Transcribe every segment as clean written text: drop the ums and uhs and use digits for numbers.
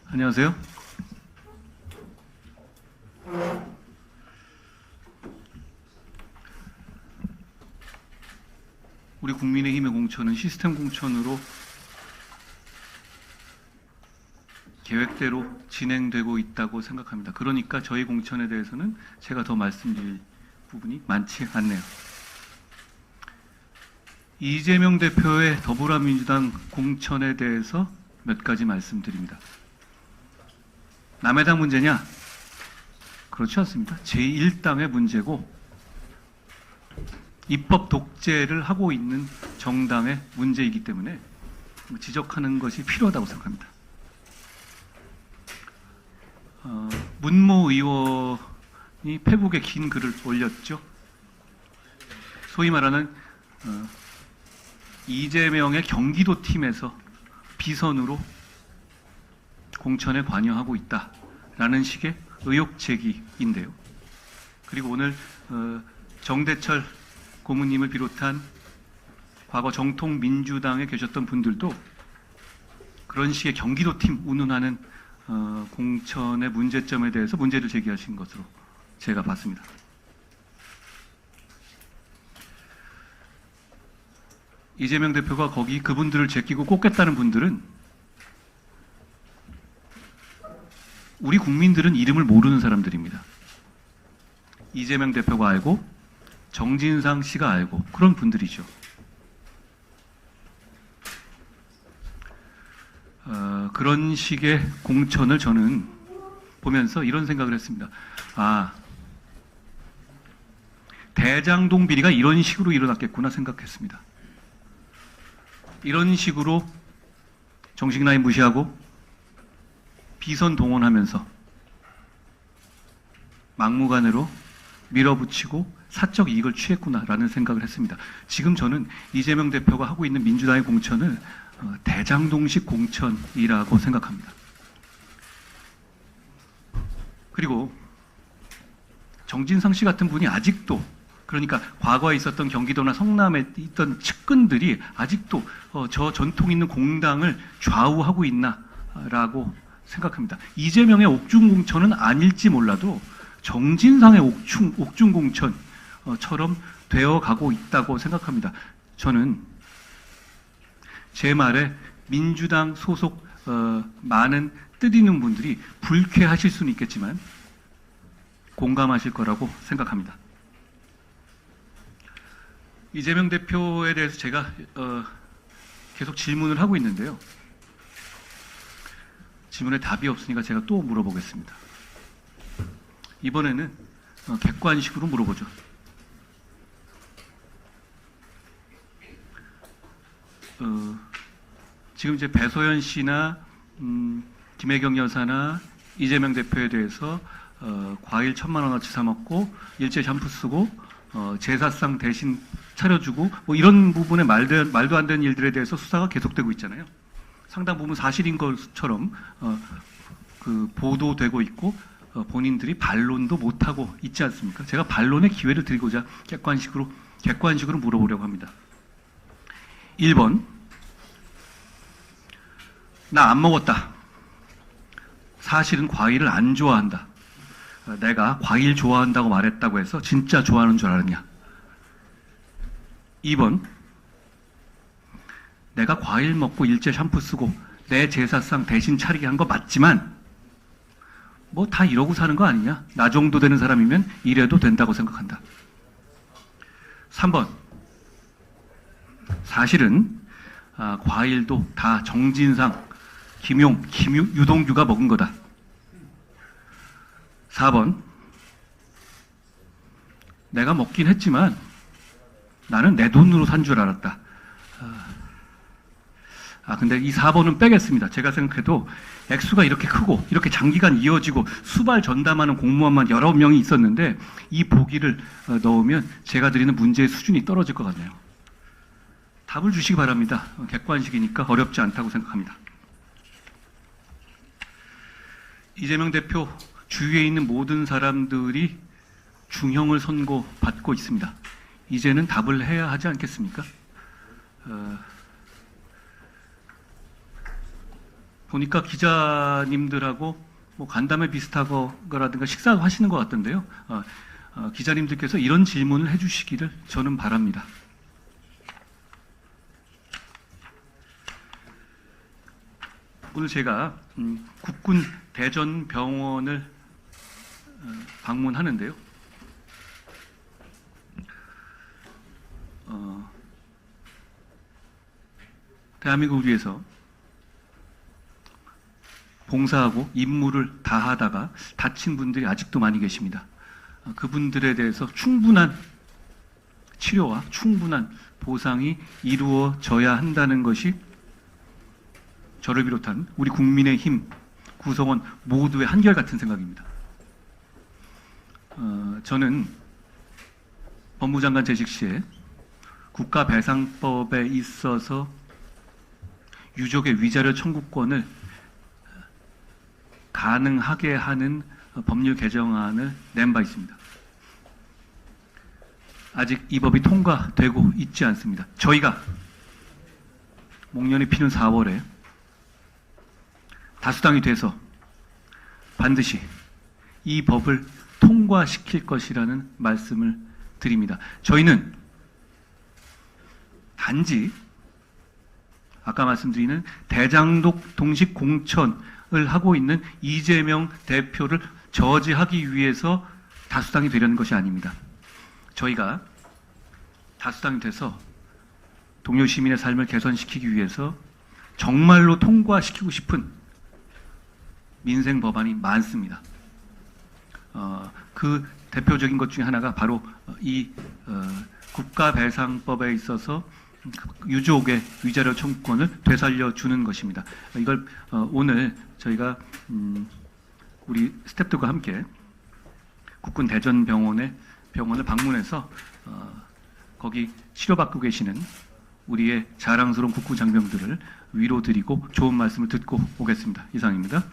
안녕하세요. 우리 국민의힘의 공천은 시스템 공천으로 계획대로 진행되고 있다고 생각합니다. 그러니까 저희 공천에 대해서는 제가 더 말씀드릴 부분이 많지 않네요. 이재명 대표의 더불어민주당 공천에 대해서 몇 가지 말씀드립니다. 남의 당 문제냐? 그렇지 않습니다. 제1당의 문제고 입법 독재를 하고 있는 정당의 문제이기 때문에 지적하는 것이 필요하다고 생각합니다. 문모 의원이 페북에 긴 글을 올렸죠. 소위 말하는 이재명의 경기도 팀에서 비선으로 공천에 관여하고 있다라는 식의 의혹 제기인데요. 그리고 오늘 정대철 고문님을 비롯한 과거 정통민주당에 계셨던 분들도 그런 식의 경기도 팀 운운하는 공천의 문제점에 대해서 문제를 제기하신 것으로 제가 봤습니다. 이재명 대표가 거기 그분들을 제끼고 꼽겠다는 분들은 우리 국민들은 이름을 모르는 사람들입니다. 이재명 대표가 알고 정진상 씨가 알고 그런 분들이죠. 그런 식의 공천을 저는 보면서 이런 생각을 했습니다. 대장동 비리가 이런 식으로 일어났겠구나 생각했습니다. 이런 식으로 정식 라인 무시하고 비선 동원하면서 막무가내로 밀어붙이고 사적 이익을 취했구나라는 생각을 했습니다. 지금 저는 이재명 대표가 하고 있는 민주당의 공천을 대장동식 공천이라고 생각합니다. 그리고 정진상 씨 같은 분이 아직도, 그러니까 과거에 있었던 경기도나 성남에 있던 측근들이 아직도 저 전통 있는 공당을 좌우하고 있나라고 생각합니다. 이재명의 옥중 공천은 아닐지 몰라도 정진상의 옥중 공천처럼 되어가고 있다고 생각합니다. 저는 제 말에 민주당 소속 많은 뜻 있는 분들이 불쾌하실 수는 있겠지만 공감하실 거라고 생각합니다. 이재명 대표에 대해서 제가 계속 질문을 하고 있는데요. 질문에 답이 없으니까 제가 또 물어보겠습니다. 이번에는 객관식으로 물어보죠. 지금 이제 배소연 씨나 김혜경 여사나 이재명 대표에 대해서 과일 1,000만 원어치 사 먹고 일제 샴푸 쓰고 제사상 대신 차려주고 뭐 이런 부분에 말도 안 되는 일들에 대해서 수사가 계속되고 있잖아요. 상당 부분 사실인 것처럼 보도되고 있고 본인들이 반론도 못하고 있지 않습니까? 제가 반론의 기회를 드리고자 객관식으로 물어보려고 합니다. 1번, 나 안 먹었다. 사실은 과일을 안 좋아한다. 내가 과일 좋아한다고 말했다고 해서 진짜 좋아하는 줄 알았냐? 2번, 내가 과일 먹고 일제 샴푸 쓰고 내 제사상 대신 차리게 한 거 맞지만 뭐 다 이러고 사는 거 아니냐? 나 정도 되는 사람이면 이래도 된다고 생각한다. 3번, 사실은 과일도 다 정진상, 김용, 유동규가 먹은 거다. 4번, 내가 먹긴 했지만 나는 내 돈으로 산 줄 알았다. 근데 이 4번은 빼겠습니다. 제가 생각해도 액수가 이렇게 크고 이렇게 장기간 이어지고 수발 전담하는 공무원만 여러 명이 있었는데 이 보기를 넣으면 제가 드리는 문제의 수준이 떨어질 것 같네요. 답을 주시기 바랍니다. 객관식이니까 어렵지 않다고 생각합니다. 이재명 대표 주위에 있는 모든 사람들이 중형을 선고받고 있습니다. 이제는 답을 해야 하지 않겠습니까? 보니까 기자님들하고 뭐 간담회 비슷하거라든가 식사하시는 것 같던데요. 기자님들께서 이런 질문을 해주시기를 저는 바랍니다. 오늘 제가 국군 대전병원을 방문하는데요. 대한민국을 위해서 봉사하고 임무를 다하다가 다친 분들이 아직도 많이 계십니다. 그분들에 대해서 충분한 치료와 충분한 보상이 이루어져야 한다는 것이 저를 비롯한 우리 국민의힘 구성원 모두의 한결같은 생각입니다. 저는 법무장관 재직 시에 국가배상법에 있어서 유족의 위자료 청구권을 가능하게 하는 법률 개정안을 낸 바 있습니다. 아직 이 법이 통과되고 있지 않습니다. 저희가 목련이 피는 4월에 다수당이 돼서 반드시 이 법을 통과시킬 것이라는 말씀을 드립니다. 저희는 단지 아까 말씀드리는 대장동 동식 공천을 하고 있는 이재명 대표를 저지하기 위해서 다수당이 되려는 것이 아닙니다. 저희가 다수당이 돼서 동료 시민의 삶을 개선시키기 위해서 정말로 통과시키고 싶은 민생 법안이 많습니다. 그 대표적인 것 중에 하나가 바로 이 국가배상법에 있어서 유족의 위자료 청구권을 되살려 주는 것입니다. 이걸 오늘 저희가 우리 스태프들과 함께 국군 대전병원을 방문해서 거기 치료받고 계시는 우리의 자랑스러운 국군 장병들을 위로드리고 좋은 말씀을 듣고 오겠습니다. 이상입니다.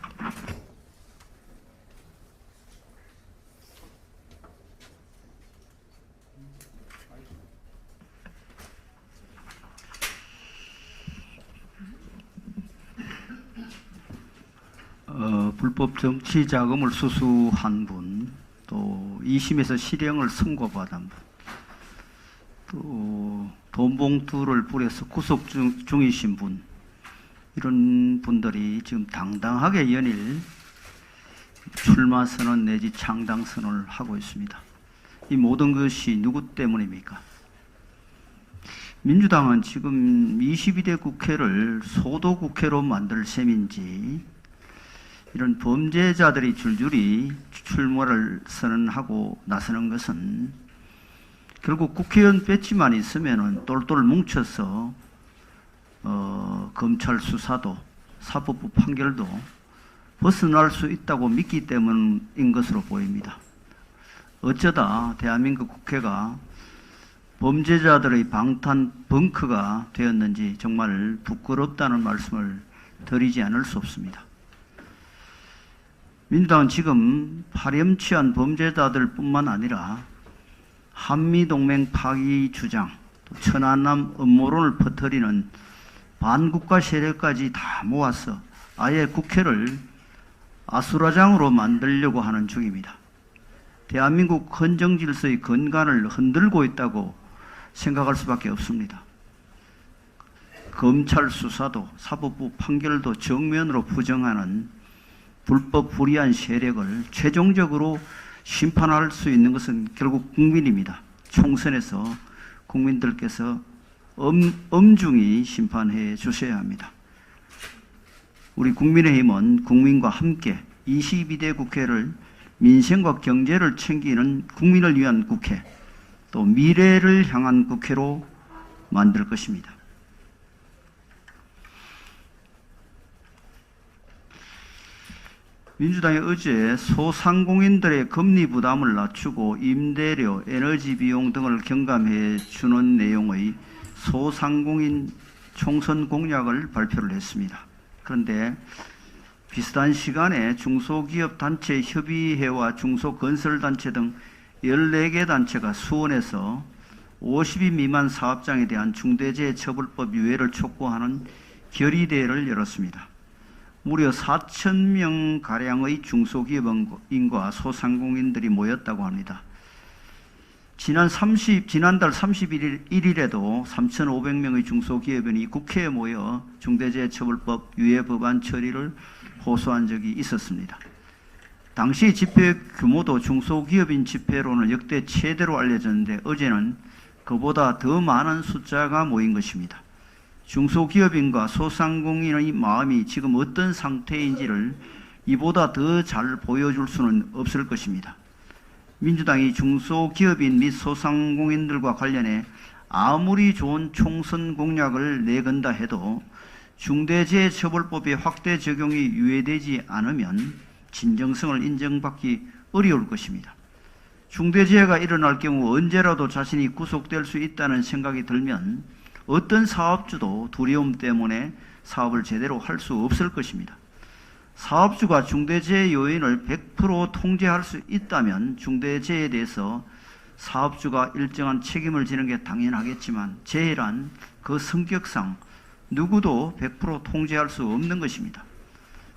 불법 정치 자금을 수수한 분, 또 2심에서 실형을 선고받은 분, 또 돈봉투를 뿌려서 구속 중이신 분, 이런 분들이 지금 당당하게 연일 출마 선언 내지 창당 선언을 하고 있습니다. 이 모든 것이 누구 때문입니까? 민주당은 지금 22대 국회를 소도 국회로 만들 셈인지 이런 범죄자들이 줄줄이 출마를 선언하고 나서는 것은 결국 국회의원 배지만 있으면 똘똘 뭉쳐서 검찰 수사도 사법부 판결도 벗어날 수 있다고 믿기 때문인 것으로 보입니다. 어쩌다 대한민국 국회가 범죄자들의 방탄 벙커가 되었는지 정말 부끄럽다는 말씀을 드리지 않을 수 없습니다. 민주당은 지금 파렴치한 범죄자들 뿐만 아니라 한미동맹 파기 주장, 천안함 음모론을 퍼뜨리는 반국가 세력까지 다 모아서 아예 국회를 아수라장으로 만들려고 하는 중입니다. 대한민국 헌정질서의 근간을 흔들고 있다고 생각할 수밖에 없습니다. 검찰 수사도 사법부 판결도 정면으로 부정하는 불법 불이한 세력을 최종적으로 심판할 수 있는 것은 결국 국민입니다. 총선에서 국민들께서 엄중히 심판해 주셔야 합니다. 우리 국민의힘은 국민과 함께 22대 국회를 민생과 경제를 챙기는 국민을 위한 국회, 또 미래를 향한 국회로 만들 것입니다. 민주당이 어제 소상공인들의 금리 부담을 낮추고 임대료, 에너지 비용 등을 경감해 주는 내용의 소상공인 총선 공약을 발표를 했습니다. 그런데 비슷한 시간에 중소기업단체 협의회와 중소건설단체 등 14개 단체가 수원에서 50인 미만 사업장에 대한 중대재해처벌법 유예를 촉구하는 결의대회를 열었습니다. 무려 4,000명 가량의 중소기업인과 소상공인들이 모였다고 합니다. 지난달 31일에도 3,500명의 중소기업인이 국회에 모여 중대재해처벌법 유예 법안 처리를 호소한 적이 있었습니다. 당시 집회 규모도 중소기업인 집회로는 역대 최대로 알려졌는데 어제는 그보다 더 많은 숫자가 모인 것입니다. 중소기업인과 소상공인의 마음이 지금 어떤 상태인지를 이보다 더 잘 보여줄 수는 없을 것입니다. 민주당이 중소기업인 및 소상공인들과 관련해 아무리 좋은 총선 공약을 내건다 해도 중대재해처벌법의 확대 적용이 유예되지 않으면 진정성을 인정받기 어려울 것입니다. 중대재해가 일어날 경우 언제라도 자신이 구속될 수 있다는 생각이 들면 어떤 사업주도 두려움 때문에 사업을 제대로 할 수 없을 것입니다. 사업주가 중대재해 요인을 100% 통제할 수 있다면 중대재해에 대해서 사업주가 일정한 책임을 지는 게 당연하겠지만 재해란 그 성격상 누구도 100% 통제할 수 없는 것입니다.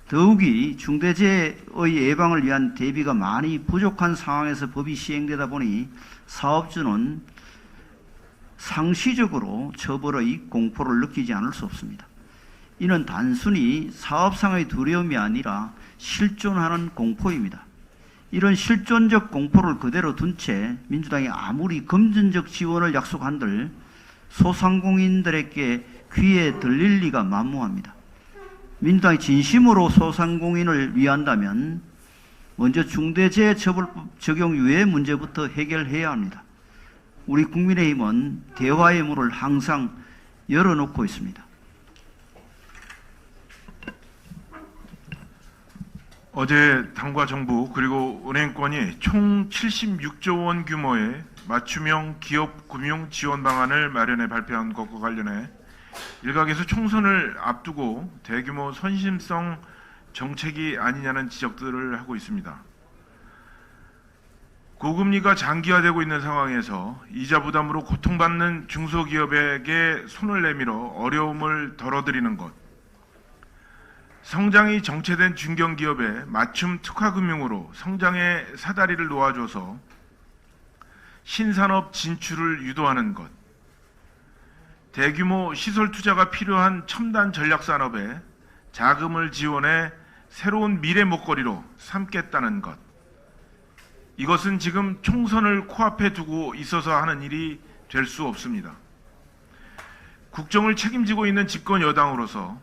더욱이 중대재해의 예방을 위한 대비가 많이 부족한 상황에서 법이 시행되다 보니 사업주는 상시적으로 처벌의 공포를 느끼지 않을 수 없습니다. 이는 단순히 사업상의 두려움이 아니라 실존하는 공포입니다. 이런 실존적 공포를 그대로 둔 채 민주당이 아무리 금전적 지원을 약속한들 소상공인들에게 귀에 들릴 리가 만무합니다. 민주당이 진심으로 소상공인을 위한다면 먼저 중대재해처벌법 적용 유예 문제부터 해결해야 합니다. 우리 국민의힘은 대화의 문을 항상 열어놓고 있습니다. 어제 당과 정부 그리고 은행권이 총 76조 원 규모의 맞춤형 기업 금융 지원 방안을 마련해 발표한 것과 관련해 일각에서 총선을 앞두고 대규모 선심성 정책이 아니냐는 지적들을 하고 있습니다. 고금리가 장기화되고 있는 상황에서 이자 부담으로 고통받는 중소기업에게 손을 내밀어 어려움을 덜어드리는 것, 성장이 정체된 중견기업에 맞춤 특화금융으로 성장의 사다리를 놓아줘서 신산업 진출을 유도하는 것, 대규모 시설 투자가 필요한 첨단 전략산업에 자금을 지원해 새로운 미래 먹거리로 삼겠다는 것, 이것은 지금 총선을 코앞에 두고 있어서 하는 일이 될 수 없습니다. 국정을 책임지고 있는 집권 여당으로서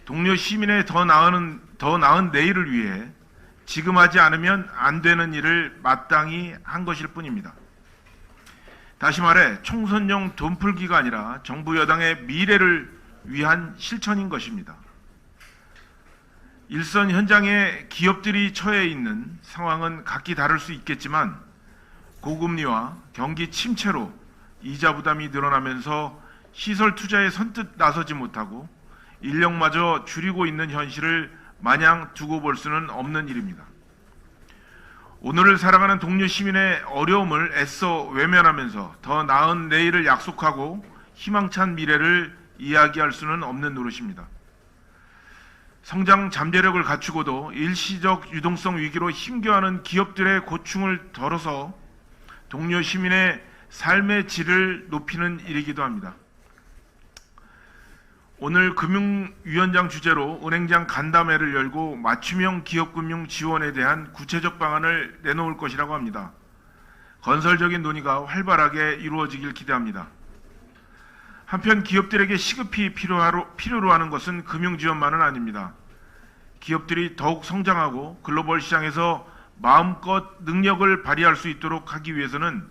동료 시민의 더 나은 내일을 위해 지금 하지 않으면 안 되는 일을 마땅히 한 것일 뿐입니다. 다시 말해 총선용 돈풀기가 아니라 정부 여당의 미래를 위한 실천인 것입니다. 일선 현장에 기업들이 처해 있는 상황은 각기 다를 수 있겠지만 고금리와 경기 침체로 이자 부담이 늘어나면서 시설 투자에 선뜻 나서지 못하고 인력마저 줄이고 있는 현실을 마냥 두고 볼 수는 없는 일입니다. 오늘을 살아가는 동료 시민의 어려움을 애써 외면하면서 더 나은 내일을 약속하고 희망찬 미래를 이야기할 수는 없는 노릇입니다. 성장 잠재력을 갖추고도 일시적 유동성 위기로 힘겨워하는 기업들의 고충을 덜어서 동료 시민의 삶의 질을 높이는 일이기도 합니다. 오늘 금융위원장 주재로 은행장 간담회를 열고 맞춤형 기업금융 지원에 대한 구체적 방안을 내놓을 것이라고 합니다. 건설적인 논의가 활발하게 이루어지길 기대합니다. 한편 기업들에게 시급히 필요로 하는 것은 금융 지원만은 아닙니다. 기업들이 더욱 성장하고 글로벌 시장에서 마음껏 능력을 발휘할 수 있도록 하기 위해서는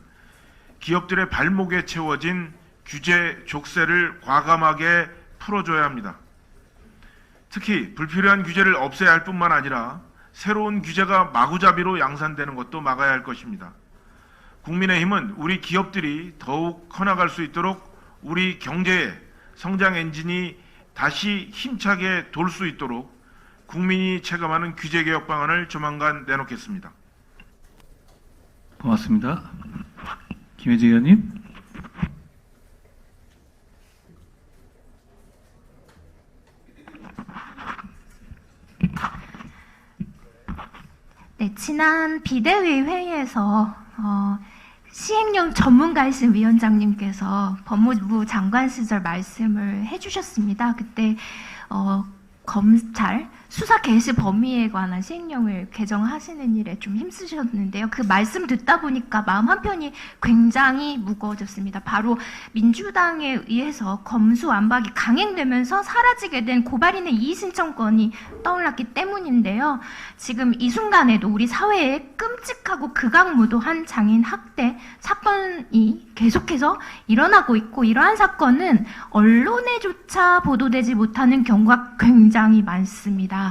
기업들의 발목에 채워진 규제 족쇄를 과감하게 풀어줘야 합니다. 특히 불필요한 규제를 없애야 할 뿐만 아니라 새로운 규제가 마구잡이로 양산되는 것도 막아야 할 것입니다. 국민의힘은 우리 기업들이 더욱 커나갈 수 있도록 우리 경제의 성장 엔진이 다시 힘차게 돌 수 있도록 국민이 체감하는 규제개혁 방안을 조만간 내놓겠습니다. 고맙습니다. 김혜지 의원님. 네, 지난 비대위 회의에서 시행령 전문가이신 위원장님께서 법무부 장관 시절 말씀을 해주셨습니다. 그때 검찰 수사 개시 범위에 관한 시행령을 개정하시는 일에 좀 힘쓰셨는데요. 그 말씀 듣다 보니까 마음 한편이 굉장히 무거워졌습니다. 바로 민주당에 의해서 검수완박이 강행되면서 사라지게 된 고발인의 이의신청권이 떠올랐기 때문인데요. 지금 이 순간에도 우리 사회에 끔찍하고 극악무도한 장애인 학대 사건이 계속해서 일어나고 있고, 이러한 사건은 언론에조차 보도되지 못하는 경우가 굉장히 많습니다.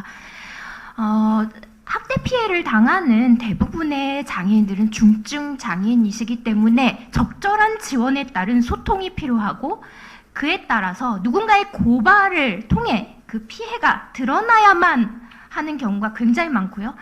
학대 피해를 당하는 대부분의 장애인들은 중증 장애인이시기 때문에 적절한 지원에 따른 소통이 필요하고, 그에 따라서 누군가의 고발을 통해 그 피해가 드러나야만 하는 경우가 굉장히 많고요.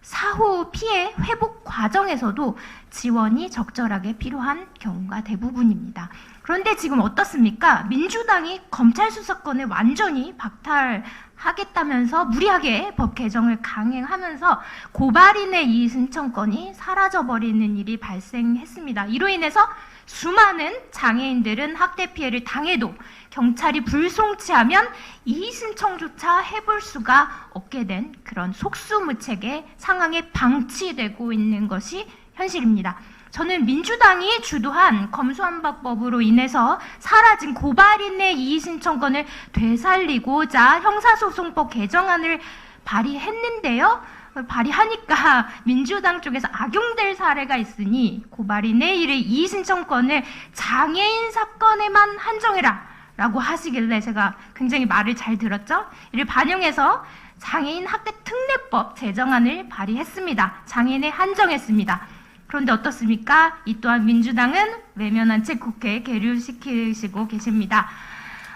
사후 피해 회복 과정에서도 지원이 적절하게 필요한 경우가 대부분입니다. 그런데 지금 어떻습니까? 민주당이 검찰 수사권을 완전히 박탈하겠다면서 무리하게 법 개정을 강행하면서 고발인의 이의 신청권이 사라져버리는 일이 발생했습니다. 이로 인해서 수많은 장애인들은 학대 피해를 당해도 경찰이 불송치하면 이의 신청조차 해볼 수가 없게 된 그런 속수무책의 상황에 방치되고 있는 것이 현실입니다. 저는 민주당이 주도한 검수완박법으로 인해서 사라진 고발인의 이의 신청권을 되살리고자 형사소송법 개정안을 발의했는데요. 발의하니까 민주당 쪽에서 악용될 사례가 있으니 고발인의 이의 신청권을 장애인 사건에만 한정해라 라고 하시길래 제가 굉장히 말을 잘 들었죠. 이를 반영해서 장애인 학대 특례법 제정안을 발의했습니다. 장애인에 한정했습니다. 그런데 어떻습니까? 이 또한 민주당은 외면한 채 국회에 계류시키시고 계십니다.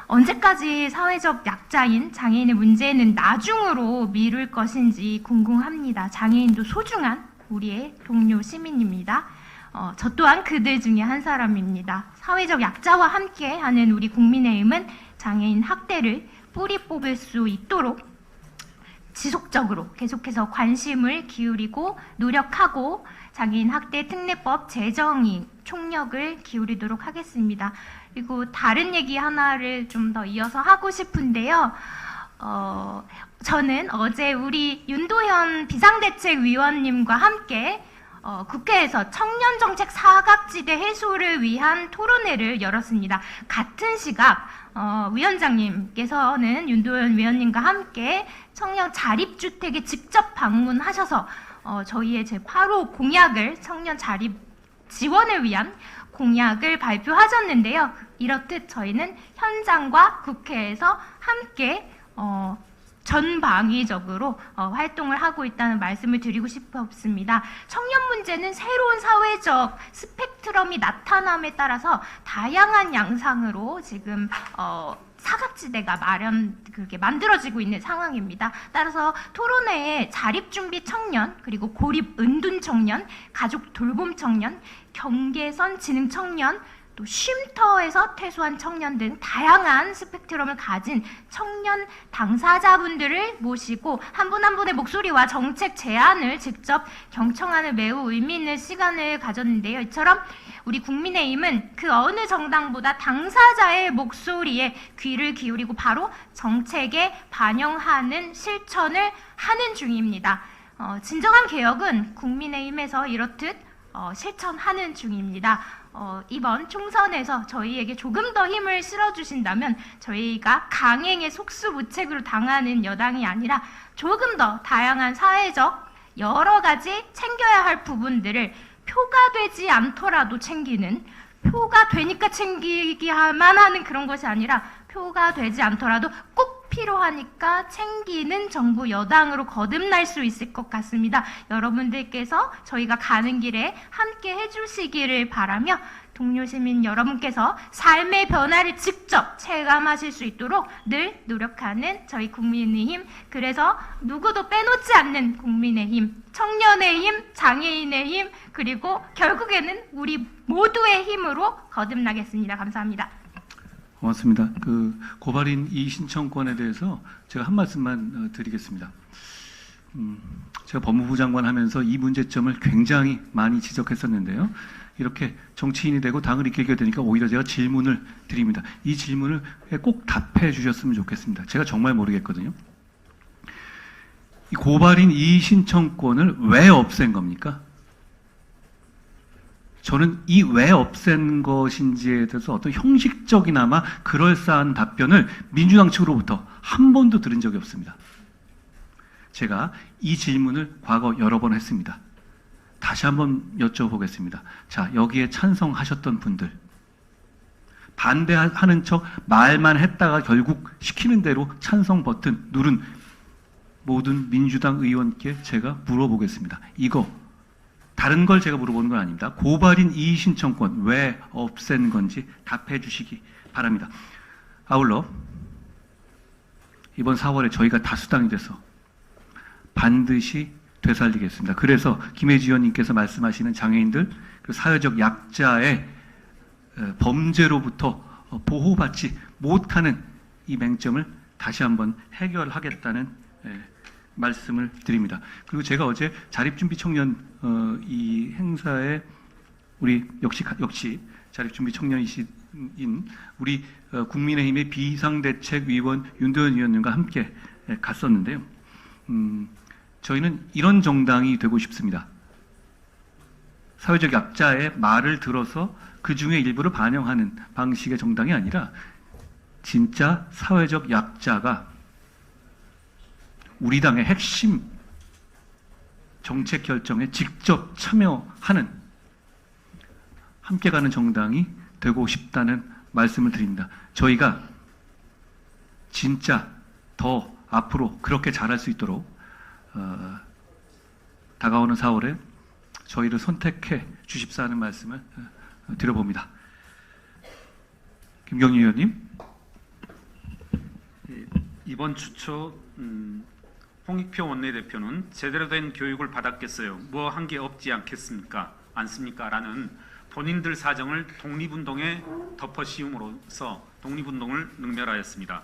언제까지 사회적 약자인 장애인의 문제는 나중으로 미룰 것인지 궁금합니다. 장애인도 소중한 우리의 동료 시민입니다. 저 또한 그들 중에 한 사람입니다. 사회적 약자와 함께하는 우리 국민의힘은 장애인 학대를 뿌리 뽑을 수 있도록 지속적으로 계속해서 관심을 기울이고 노력하고 장애인 학대 특례법 제정이 총력을 기울이도록 하겠습니다. 그리고 다른 얘기 하나를 좀 더 이어서 하고 싶은데요. 저는 어제 우리 윤도현 비상대책위원님과 함께 국회에서 청년정책 사각지대 해소를 위한 토론회를 열었습니다. 같은 시각 위원장님께서는 윤도현 위원님과 함께 청년 자립주택에 직접 방문하셔서 저희의 제8호 공약을 청년 자립 지원을 위한 공약을 발표하셨는데요. 이렇듯 저희는 현장과 국회에서 함께 전방위적으로 활동을 하고 있다는 말씀을 드리고 싶었습니다. 청년 문제는 새로운 사회적 스펙트럼이 나타남에 따라서 다양한 양상으로 지금 사각지대가 그렇게 만들어지고 있는 상황입니다. 따라서 토론회에 자립준비 청년, 그리고 고립 은둔 청년, 가족 돌봄 청년, 경계선 지능 청년, 또 쉼터에서 퇴소한 청년 등 다양한 스펙트럼을 가진 청년 당사자분들을 모시고 한 분 한 분의 목소리와 정책 제안을 직접 경청하는 매우 의미 있는 시간을 가졌는데요. 이처럼 우리 국민의힘은 그 어느 정당보다 당사자의 목소리에 귀를 기울이고 바로 정책에 반영하는 실천을 하는 중입니다. 진정한 개혁은 국민의힘에서 이렇듯 실천하는 중입니다. 이번 총선에서 저희에게 조금 더 힘을 실어주신다면 저희가 강행의 속수무책으로 당하는 여당이 아니라 조금 더 다양한 사회적 여러 가지 챙겨야 할 부분들을 표가 되지 않더라도 챙기는, 표가 되니까 챙기기만 하는 그런 것이 아니라 표가 되지 않더라도 꼭 필요하니까 챙기는 정부 여당으로 거듭날 수 있을 것 같습니다. 여러분들께서 저희가 가는 길에 함께 해주시기를 바라며 동료 시민 여러분께서 삶의 변화를 직접 체감하실 수 있도록 늘 노력하는 저희 국민의힘, 그래서 누구도 빼놓지 않는 국민의힘, 청년의 힘, 장애인의 힘, 그리고 결국에는 우리 모두의 힘으로 거듭나겠습니다. 감사합니다. 고맙습니다. 그 고발인 이의 신청권에 대해서 제가 한 말씀만 드리겠습니다. 제가 법무부 장관 하면서 이 문제점을 굉장히 많이 지적했었는데요. 이렇게 정치인이 되고 당을 이끌게 되니까 오히려 제가 질문을 드립니다. 이 질문을 꼭 답해 주셨으면 좋겠습니다. 제가 정말 모르겠거든요. 이 고발인 이의 신청권을 왜 없앤 겁니까? 저는 이 왜 없앤 것인지에 대해서 어떤 형식적이나마 그럴싸한 답변을 민주당 측으로부터 한 번도 들은 적이 없습니다. 제가 이 질문을 과거 여러 번 했습니다. 다시 한번 여쭤보겠습니다. 자, 여기에 찬성하셨던 분들, 반대하는 척 말만 했다가 결국 시키는 대로 찬성 버튼 누른 모든 민주당 의원께 제가 물어보겠습니다. 이거 다른 걸 제가 물어보는 건 아닙니다. 고발인 이의 신청권 왜 없앤 건지 답해 주시기 바랍니다. 아울러 이번 4월에 저희가 다수당이 돼서 반드시 되살리겠습니다. 그래서 김혜지 의원님께서 말씀하시는 장애인들, 그리고 사회적 약자의 범죄로부터 보호받지 못하는 이 맹점을 다시 한번 해결하겠다는 말씀을 드립니다. 그리고 제가 어제 자립준비 청년 이 행사에 우리 역시 자립준비 청년이신 우리 국민의힘의 비상대책위원 윤도현 의원님과 함께 갔었는데요. 저희는 이런 정당이 되고 싶습니다. 사회적 약자의 말을 들어서 그 중에 일부를 반영하는 방식의 정당이 아니라 진짜 사회적 약자가 우리 당의 핵심 정책 결정에 직접 참여하는 함께 가는 정당이 되고 싶다는 말씀을 드립니다. 저희가 진짜 더 앞으로 그렇게 잘할 수 있도록 다가오는 4월에 저희를 선택해 주십사 하는 말씀을 드려봅니다. 김경림 의원님. 이번 주초 홍익표 원내대표는 제대로 된 교육을 받았겠어요. 뭐 한 게 없지 않겠습니까? 않습니까? 라는 본인들 사정을 독립운동에 덮어씌움으로써 독립운동을 능멸하였습니다.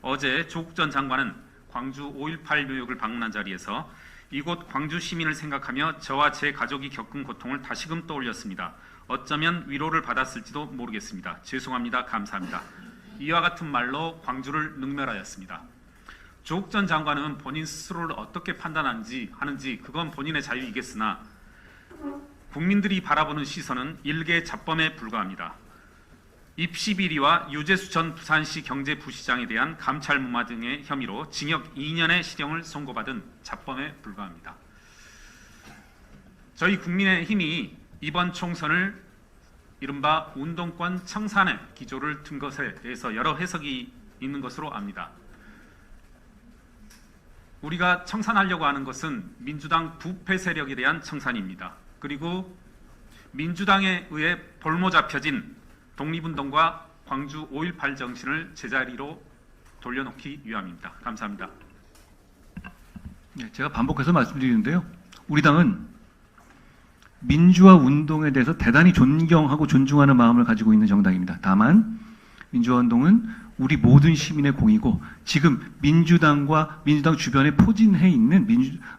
어제 조국 전 장관은 광주 5.18 묘역을 방문한 자리에서 이곳 광주 시민을 생각하며 저와 제 가족이 겪은 고통을 다시금 떠올렸습니다. 어쩌면 위로를 받았을지도 모르겠습니다. 죄송합니다. 감사합니다. 이와 같은 말로 광주를 능멸하였습니다. 조국 전 장관은 본인 스스로를 어떻게 판단하는지 그건 본인의 자유이겠으나 국민들이 바라보는 시선은 일개 잡범에 불과합니다. 입시 비리와 유재수 전 부산시 경제부시장에 대한 감찰 무마 등의 혐의로 징역 2년의 실형을 선고받은 잡범에 불과합니다. 저희 국민의힘이 이번 총선을 이른바 운동권 청산의 기조를 둔 것에 대해서 여러 해석이 있는 것으로 압니다. 우리가 청산하려고 하는 것은 민주당 부패 세력에 대한 청산입니다. 그리고 민주당에 의해 볼모 잡혀진 독립운동과 광주 5.18 정신을 제자리로 돌려놓기 위함입니다. 감사합니다. 제가 반복해서 말씀드리는데요. 우리 당은 민주화 운동에 대해서 대단히 존경하고 존중하는 마음을 가지고 있는 정당입니다. 다만 민주화 운동은 우리 모든 시민의 공이고 지금 민주당과 민주당 주변에 포진해 있는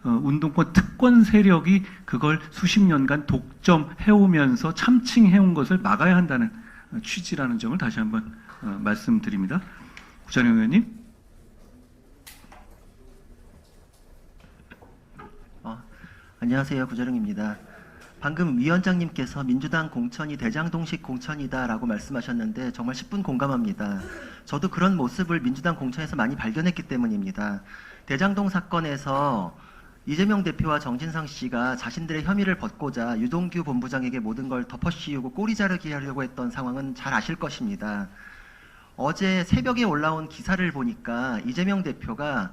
운동권 특권 세력이 그걸 수십 년간 독점해오면서 참칭해온 것을 막아야 한다는 취지라는 점을 다시 한번 말씀드립니다. 구자룡 의원님. 안녕하세요. 구자룡입니다. 방금 위원장님께서 민주당 공천이 대장동식 공천이다라고 말씀하셨는데 정말 10분 공감합니다. 저도 그런 모습을 민주당 공천에서 많이 발견했기 때문입니다. 대장동 사건에서 이재명 대표와 정진상 씨가 자신들의 혐의를 벗고자 유동규 본부장에게 모든 걸 덮어씌우고 꼬리 자르기 하려고 했던 상황은 잘 아실 것입니다. 어제 새벽에 올라온 기사를 보니까 이재명 대표가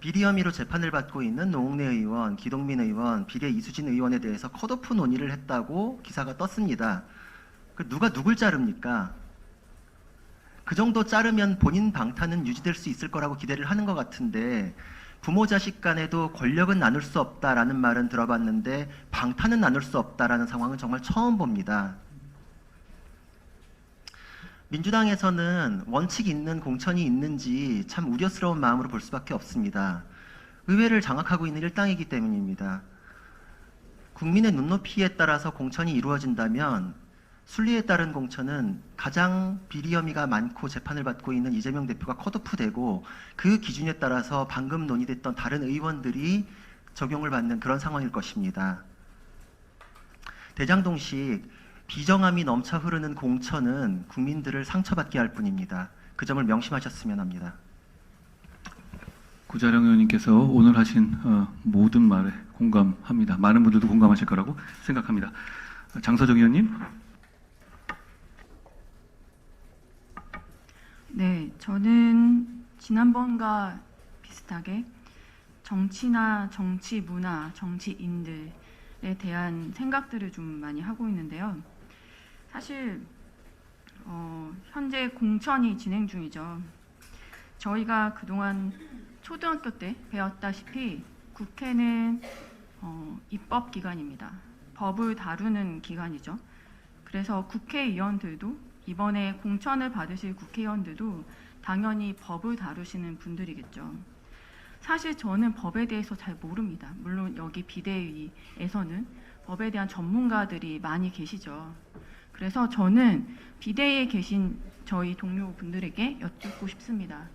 비리 혐의로 재판을 받고 있는 노웅래 의원, 기동민 의원, 비례 이수진 의원에 대해서 컷오프 논의를 했다고 기사가 떴습니다. 누가 누굴 자릅니까? 그 정도 자르면 본인 방탄은 유지될 수 있을 거라고 기대를 하는 것 같은데 부모 자식 간에도 권력은 나눌 수 없다라는 말은 들어봤는데 방탄은 나눌 수 없다라는 상황은 정말 처음 봅니다. 민주당에서는 원칙 있는 공천이 있는지 참 우려스러운 마음으로 볼 수밖에 없습니다. 의회를 장악하고 있는 일당이기 때문입니다. 국민의 눈높이에 따라서 공천이 이루어진다면 순리에 따른 공천은 가장 비리 혐의가 많고 재판을 받고 있는 이재명 대표가 컷오프되고 그 기준에 따라서 방금 논의됐던 다른 의원들이 적용을 받는 그런 상황일 것입니다. 대장동식 비정함이 넘쳐 흐르는 공천은 국민들을 상처받게 할 뿐입니다. 그 점을 명심하셨으면 합니다. 구자령 의원님께서 오늘 하신 모든 말에 공감합니다. 많은 분들도 공감하실 거라고 생각합니다. 장서정 의원님. 네, 저는 지난번과 비슷하게 정치나 정치 문화, 정치인들에 대한 생각들을 좀 많이 하고 있는데요. 사실 현재 공천이 진행 중이죠. 저희가 그동안 초등학교 때 배웠다시피 국회는 입법기관입니다. 법을 다루는 기관이죠. 그래서 국회의원들도 이번에 공천을 받으실 국회의원들도 당연히 법을 다루시는 분들이겠죠. 사실 저는 법에 대해서 잘 모릅니다. 물론 여기 비대위에서는 법에 대한 전문가들이 많이 계시죠. 그래서 저는 비대위에 계신 저희 동료분들에게 여쭙고 싶습니다.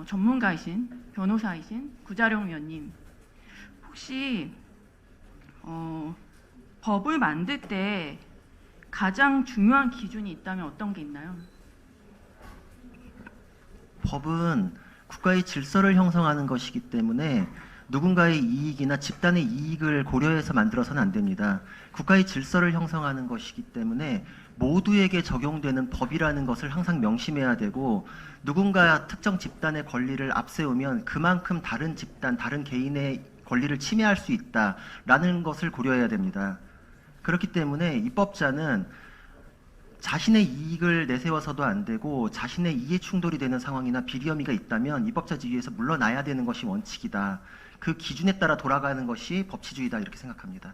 전문가이신, 변호사이신 구자령 의원님, 혹시 법을 만들 때 가장 중요한 기준이 있다면 어떤 게 있나요? 법은 국가의 질서를 형성하는 것이기 때문에 누군가의 이익이나 집단의 이익을 고려해서 만들어서는 안 됩니다. 국가의 질서를 형성하는 것이기 때문에 모두에게 적용되는 법이라는 것을 항상 명심해야 되고 누군가 특정 집단의 권리를 앞세우면 그만큼 다른 집단, 다른 개인의 권리를 침해할 수 있다라는 것을 고려해야 됩니다. 그렇기 때문에 입법자는 자신의 이익을 내세워서도 안 되고 자신의 이해 충돌이 되는 상황이나 비리 혐의가 있다면 입법자 지위에서 물러나야 되는 것이 원칙이다. 그 기준에 따라 돌아가는 것이 법치주의다 이렇게 생각합니다.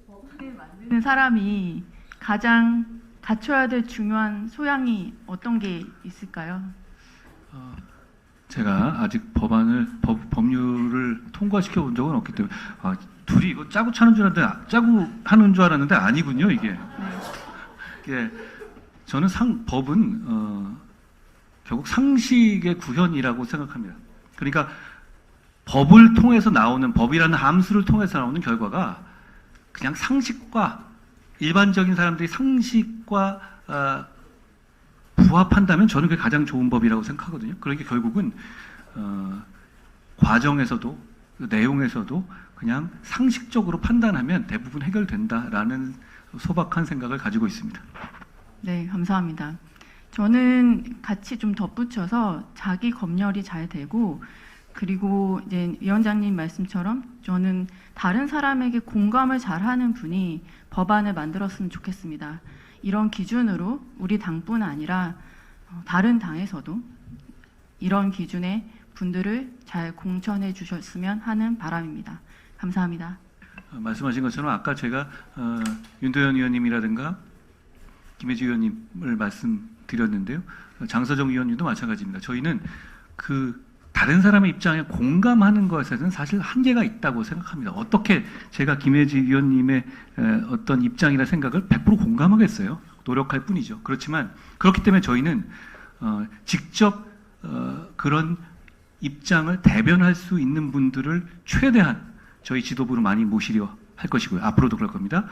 법을 만드는 사람이 가장 갖춰야 될 중요한 소양이 어떤 게 있을까요? 제가 아직 법률을 통과시켜 본 적은 없기 때문에 둘이 이거 짜고 차는 줄 알았는데 짜고 하는 줄 알았는데 아니군요 이게. 예, 저는 법은 결국 상식의 구현이라고 생각합니다. 그러니까 법을 통해서 나오는 법이라는 함수를 통해서 나오는 결과가 그냥 상식과 일반적인 사람들이 상식과 부합한다면 저는 그게 가장 좋은 법이라고 생각하거든요. 그러니까 결국은 과정에서도 내용에서도 그냥 상식적으로 판단하면 대부분 해결된다라는 소박한 생각을 가지고 있습니다. 네, 감사합니다. 저는 같이 좀 덧붙여서 자기 검열이 잘 되고 그리고 이제 위원장님 말씀처럼 저는 다른 사람에게 공감을 잘하는 분이 법안을 만들었으면 좋겠습니다. 이런 기준으로 우리 당뿐 아니라 다른 당에서도 이런 기준의 분들을 잘 공천해 주셨으면 하는 바람입니다. 감사합니다. 말씀하신 것처럼 아까 제가 윤도현 의원님이라든가 김혜지 의원님을 말씀드렸는데요. 장서정 의원님도 마찬가지입니다. 저희는 그 다른 사람의 입장에 공감하는 것에는 사실 한계가 있다고 생각합니다. 어떻게 제가 김혜지 의원님의 어떤 입장이나 생각을 100% 공감하겠어요? 노력할 뿐이죠. 그렇지만 그렇기 때문에 저희는 직접 그런 입장을 대변할 수 있는 분들을 최대한 저희 지도부로 많이 모시려 할 것이고요. 앞으로도 그럴 겁니다.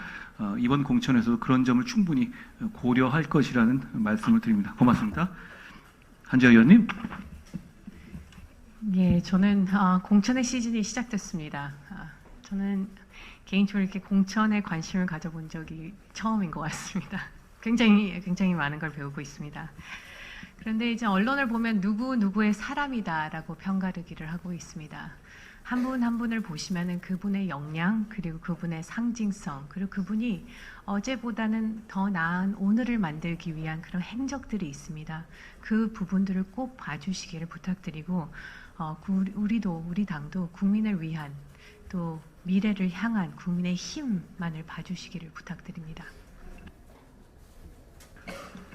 이번 공천에서도 그런 점을 충분히 고려할 것이라는 말씀을 드립니다. 고맙습니다. 한지아 의원님. 예, 저는 공천의 시즌이 시작됐습니다. 저는 개인적으로 이렇게 공천에 관심을 가져본 적이 처음인 것 같습니다. 굉장히 많은 걸 배우고 있습니다. 그런데 이제 언론을 보면 누구의 사람이다라고 평가르기를 하고 있습니다. 한 분 한 분을 보시면은 그분의 역량, 그리고 그분의 상징성, 그리고 그분이 어제보다는 더 나은 오늘을 만들기 위한 그런 행적들이 있습니다. 그 부분들을 꼭 봐주시기를 부탁드리고, 우리 당도 국민을 위한 또 미래를 향한 국민의 힘만을 봐주시기를 부탁드립니다.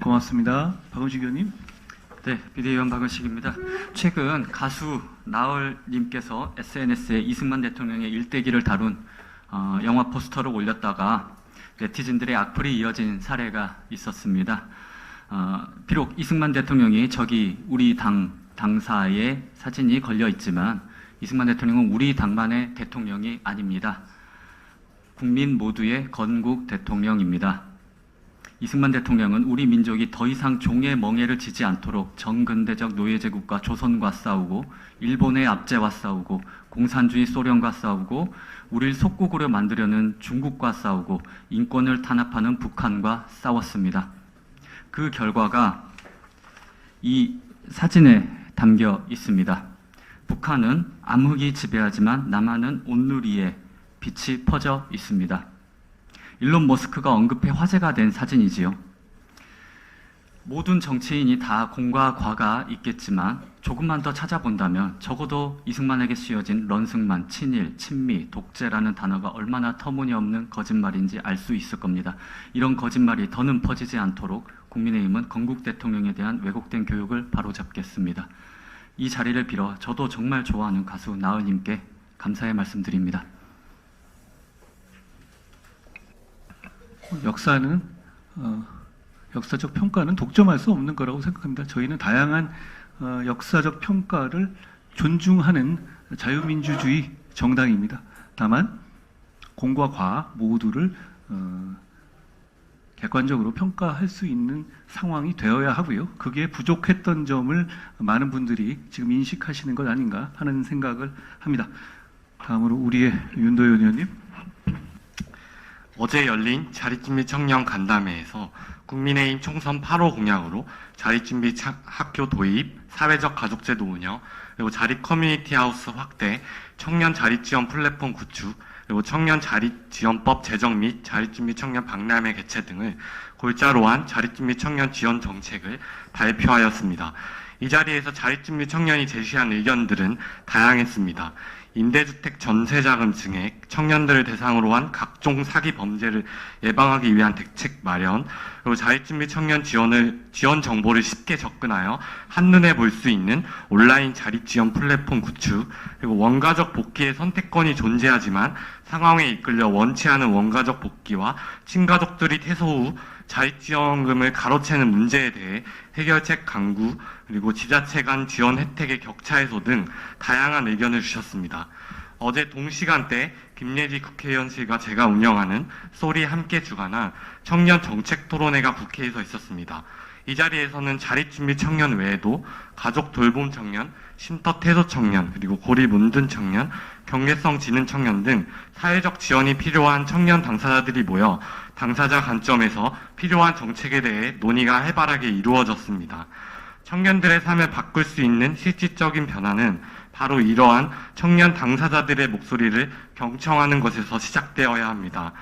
고맙습니다. 박은식 의원님. 네, 비대위원 박은식입니다. 최근 가수 나얼님께서 SNS에 이승만 대통령의 일대기를 다룬 영화 포스터를 올렸다가 네티즌들의 악플이 이어진 사례가 있었습니다. 비록 이승만 대통령이 저기 우리 당사의 사진이 걸려 있지만 이승만 대통령은 우리 당만의 대통령이 아닙니다. 국민 모두의 건국 대통령입니다. 이승만 대통령은 우리 민족이 더 이상 종의 멍에를 지지 않도록 정근대적 노예제국과 조선과 싸우고 일본의 압제와 싸우고 공산주의 소련과 싸우고 우리를 속국으로 만들려는 중국과 싸우고 인권을 탄압하는 북한과 싸웠습니다. 그 결과가 이 사진에 담겨 있습니다. 북한은 암흑이 지배하지만 남한은 온누리에 빛이 퍼져 있습니다. 일론 머스크가 언급해 화제가 된 사진이지요. 모든 정치인이 다 공과 과가 있겠지만 조금만 더 찾아본다면 적어도 이승만에게 씌워진 런승만, 친일, 친미, 독재라는 단어가 얼마나 터무니없는 거짓말인지 알 수 있을 겁니다. 이런 거짓말이 더는 퍼지지 않도록 국민의힘은 건국 대통령에 대한 왜곡된 교육을 바로잡겠습니다. 이 자리를 빌어 저도 정말 좋아하는 가수 나은님께 감사의 말씀드립니다. 역사적 평가는 독점할 수 없는 거라고 생각합니다. 저희는 다양한 역사적 평가를 존중하는 자유민주주의 정당입니다. 다만 공과 과 모두를 객관적으로 평가할 수 있는 상황이 되어야 하고요. 그게 부족했던 점을 많은 분들이 지금 인식하시는 것 아닌가 하는 생각을 합니다. 다음으로 우리의 윤도현 의원님. 어제 열린 자립준비 청년 간담회에서 국민의힘 총선 8호 공약으로 자립준비 학교 도입, 사회적 가족제도 운영, 그리고 자립 커뮤니티 하우스 확대, 청년 자립지원 플랫폼 구축, 그리고 청년 자립지원법 제정 및 자립준비 청년 박람회 개최 등을 골자로 한 자립준비 청년 지원 정책을 발표하였습니다. 이 자리에서 자립준비 청년이 제시한 의견들은 다양했습니다. 임대주택 전세자금 증액, 청년들을 대상으로 한 각종 사기 범죄를 예방하기 위한 대책 마련, 그리고 자립준비 청년 지원 정보를 쉽게 접근하여 한눈에 볼 수 있는 온라인 자립지원 플랫폼 구축, 그리고 원가족 복귀의 선택권이 존재하지만 상황에 이끌려 원치 않은 원가족 복귀와 친가족들이 퇴소 후 자립지원금을 가로채는 문제에 대해 해결책 강구, 그리고 지자체 간 지원 혜택의 격차 해소 등 다양한 의견을 주셨습니다. 어제 동시간대 김예지 국회의원실과 제가 운영하는 소리 함께 주관한 청년 정책 토론회가 국회에서 있었습니다. 이 자리에서는 자립준비 청년 외에도 가족 돌봄 청년, 쉼터 퇴소 청년, 그리고 고립 운둔 청년, 경계성 지능 청년 등 사회적 지원이 필요한 청년 당사자들이 모여 당사자 관점에서 필요한 정책에 대해 논의가 활발하게 이루어졌습니다. 청년들의 삶을 바꿀 수 있는 실질적인 변화는 바로 이러한 청년 당사자들의 목소리를 경청하는 것에서 시작되어야 합니다.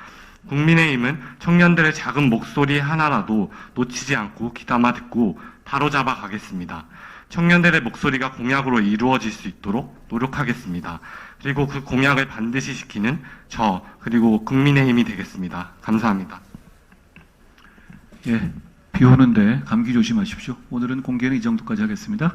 국민의힘은 청년들의 작은 목소리 하나라도 놓치지 않고 귀담아 듣고 바로잡아 가겠습니다. 청년들의 목소리가 공약으로 이루어질 수 있도록 노력하겠습니다. 그리고 그 공약을 반드시 지키는 저, 그리고 국민의힘이 되겠습니다. 감사합니다. 예, 비 오는데 감기 조심하십시오. 오늘은 공개는 이 정도까지 하겠습니다.